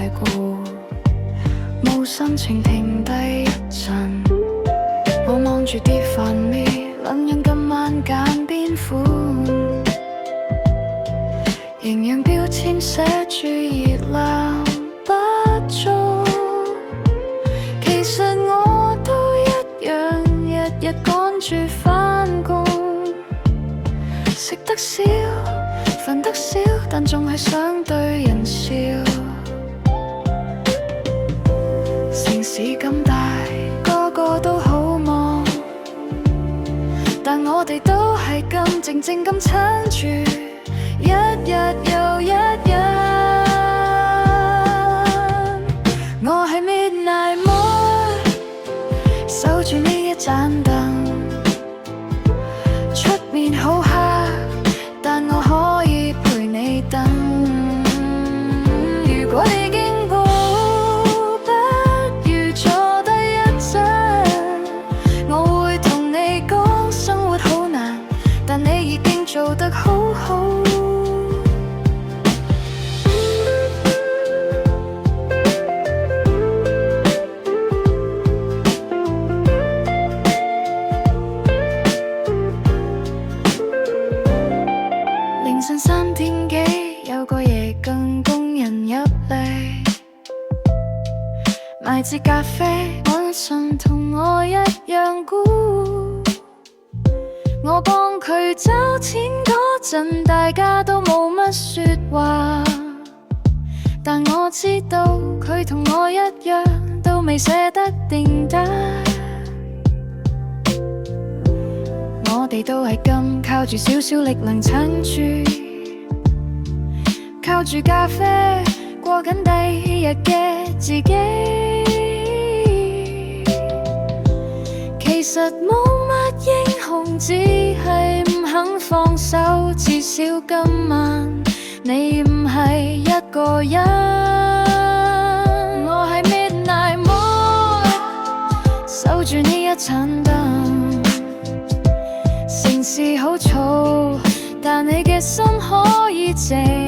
太過，冇心情停低一陣。我望住啲飯味，諗緊今晚揀邊款。營養標籤寫住熱量不足，其實我都一樣，日日趕住返工，食得少，瞓得少，但仲係想對人笑。城市咁大，個個都好忙，但我哋都係咁靜靜咁撐住，一日又一日。我係 Midnight Moon， 守住呢一盞燈，出面好黑，但我可以陪你等。如果你經過，不如坐低一陣，我會同你講生活好難，但你已經做得好好。凌晨3點幾，有個夜更工人入嚟，買支咖啡，晚上同我一樣估。我幫佢找錢嗰陣，大家都冇乜說話，但我知道佢同我一樣，都未捨得訂單。我哋都係咁，靠住少少力量撐住，靠住咖啡過緊第二日嘅自己。其實冇乜英雄，只係唔肯放手。至少今晚你唔係一個人。我係 Midnight Moon， 守住呢一盞燈。城市好嘈，但你嘅心可以靜。